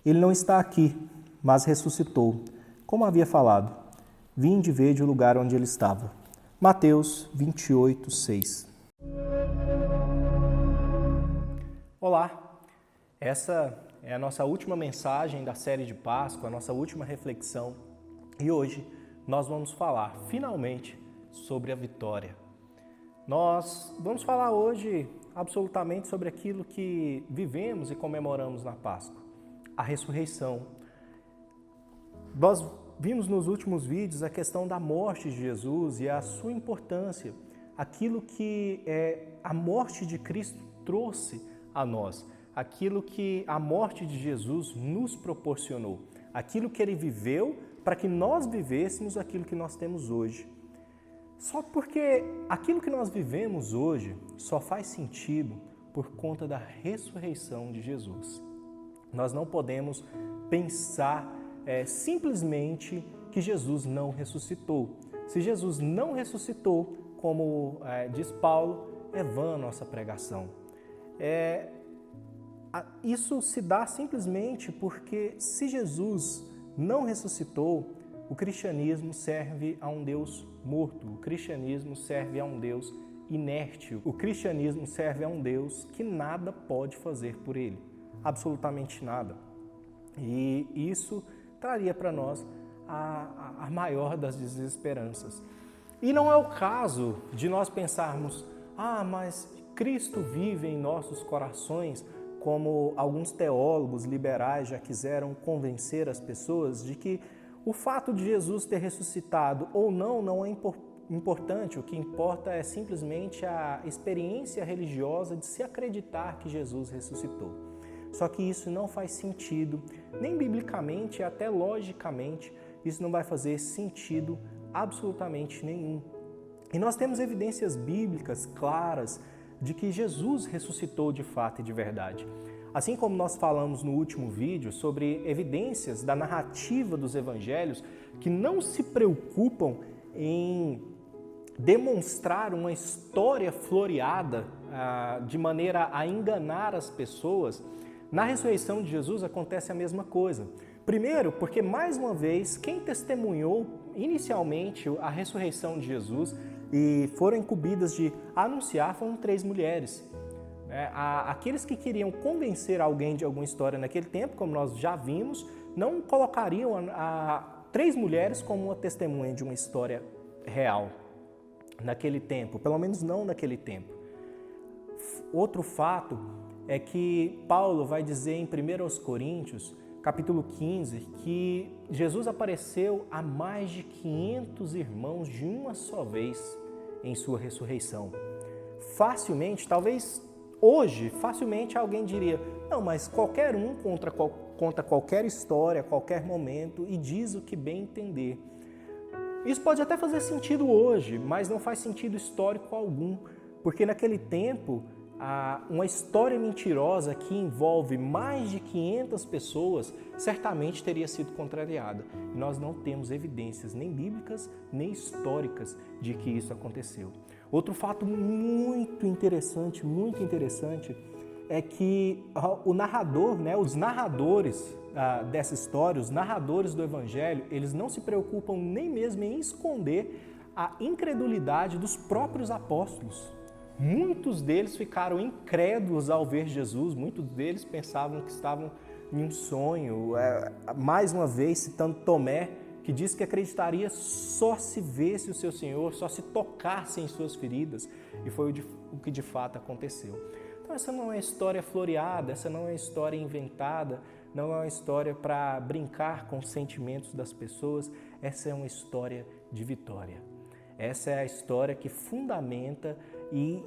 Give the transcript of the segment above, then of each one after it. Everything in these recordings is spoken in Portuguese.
Ele não está aqui, mas ressuscitou, como havia falado. Vinde e vede o lugar onde ele estava. Mateus 28, 6. Olá, essa é a nossa última mensagem da série de Páscoa, a nossa última reflexão. E hoje nós vamos falar, finalmente, sobre a vitória. Nós vamos falar hoje absolutamente sobre aquilo que vivemos e comemoramos na Páscoa, a ressurreição. Nós vimos nos últimos vídeos a questão da morte de Jesus e a sua importância, aquilo que a morte de Cristo trouxe a nós, aquilo que a morte de Jesus nos proporcionou, aquilo que ele viveu para que nós vivêssemos aquilo que nós temos hoje. Só porque aquilo que nós vivemos hoje só faz sentido por conta da ressurreição de Jesus. Nós não podemos pensar simplesmente que Jesus não ressuscitou. Se Jesus não ressuscitou, como diz Paulo, é vã a nossa pregação. Isso se dá simplesmente porque se Jesus não ressuscitou, o cristianismo serve a um Deus morto, o cristianismo serve a um Deus inerte, o cristianismo serve a um Deus que nada pode fazer por ele, absolutamente nada. E isso traria para nós a maior das desesperanças. E não é o caso de nós pensarmos, mas Cristo vive em nossos corações, como alguns teólogos liberais já quiseram convencer as pessoas de que o fato de Jesus ter ressuscitado ou não é importante, o que importa é simplesmente a experiência religiosa de se acreditar que Jesus ressuscitou. Só que isso não faz sentido, nem biblicamente, até logicamente, isso não vai fazer sentido absolutamente nenhum. E nós temos evidências bíblicas claras de que Jesus ressuscitou de fato e de verdade. Assim como nós falamos no último vídeo sobre evidências da narrativa dos evangelhos que não se preocupam em demonstrar uma história floreada de maneira a enganar as pessoas, na ressurreição de Jesus acontece a mesma coisa. Primeiro, porque mais uma vez, quem testemunhou inicialmente a ressurreição de Jesus e foram incumbidas de anunciar foram 3 mulheres. Aqueles que queriam convencer alguém de alguma história naquele tempo, como nós já vimos, não colocariam a 3 mulheres como uma testemunha de uma história real naquele tempo, pelo menos não naquele tempo. Outro fato é que Paulo vai dizer em 1 Coríntios, capítulo 15, que Jesus apareceu a mais de 500 irmãos de uma só vez em sua ressurreição. Facilmente, talvez hoje, facilmente alguém diria, não, mas qualquer um conta qualquer história, qualquer momento e diz o que bem entender. Isso pode até fazer sentido hoje, mas não faz sentido histórico algum, porque naquele tempo, uma história mentirosa que envolve mais de 500 pessoas certamente teria sido contrariada. E nós não temos evidências nem bíblicas, nem históricas de que isso aconteceu. Outro fato muito interessante é que o narrador, os narradores dessa história, os narradores do Evangelho, eles não se preocupam nem mesmo em esconder a incredulidade dos próprios apóstolos. Muitos deles ficaram incrédulos ao ver Jesus, muitos deles pensavam que estavam em um sonho. Mais uma vez, citando Tomé, que diz que acreditaria só se visse o seu Senhor, só se tocasse em suas feridas. E foi o que de fato aconteceu. Então essa não é história floreada, essa não é história inventada, não é uma história para brincar com os sentimentos das pessoas, essa é uma história de vitória. Essa é a história que fundamenta e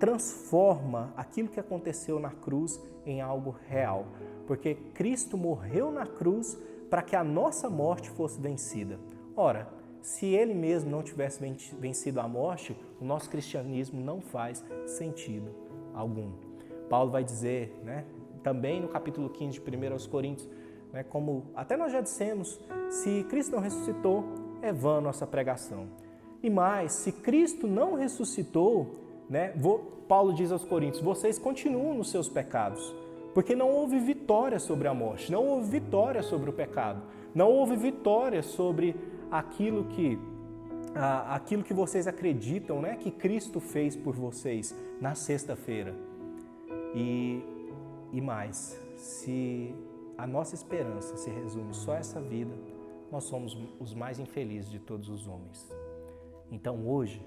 transforma aquilo que aconteceu na cruz em algo real. Porque Cristo morreu na cruz para que a nossa morte fosse vencida. Ora, se Ele mesmo não tivesse vencido a morte, o nosso cristianismo não faz sentido algum. Paulo vai dizer, também no capítulo 15 de 1 Coríntios, como até nós já dissemos, se Cristo não ressuscitou, é vã a nossa pregação. E mais, se Cristo não ressuscitou, Paulo diz aos Coríntios, vocês continuam nos seus pecados. Porque não houve vitória sobre a morte, não houve vitória sobre o pecado, não houve vitória sobre aquilo que vocês acreditam, né, que Cristo fez por vocês na sexta-feira. E mais, se a nossa esperança se resume só a essa vida, nós somos os mais infelizes de todos os homens. Então hoje,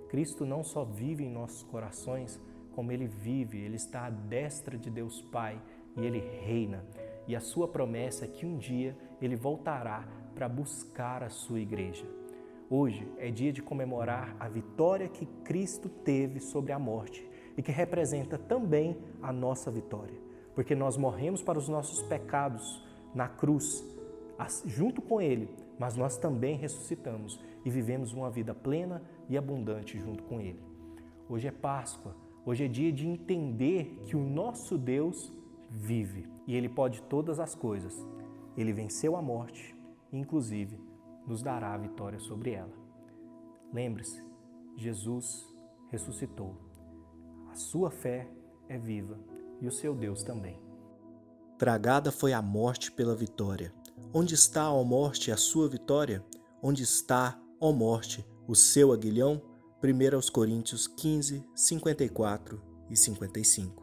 Cristo não só vive em nossos corações, como Ele vive, Ele está à destra de Deus Pai e Ele reina. E a sua promessa é que um dia Ele voltará para buscar a sua igreja. Hoje é dia de comemorar a vitória que Cristo teve sobre a morte e que representa também a nossa vitória. Porque nós morremos para os nossos pecados na cruz, junto com Ele, mas nós também ressuscitamos e vivemos uma vida plena e abundante junto com Ele. Hoje é Páscoa, hoje é dia de entender que o nosso Deus vive e Ele pode todas as coisas. Ele venceu a morte e, inclusive, nos dará a vitória sobre ela. Lembre-se, Jesus ressuscitou. A sua fé é viva e o seu Deus também. Tragada foi a morte pela vitória. Onde está, ó morte, a sua vitória? Onde está, ó morte, o seu aguilhão? 1 Coríntios 15, 54 e 55.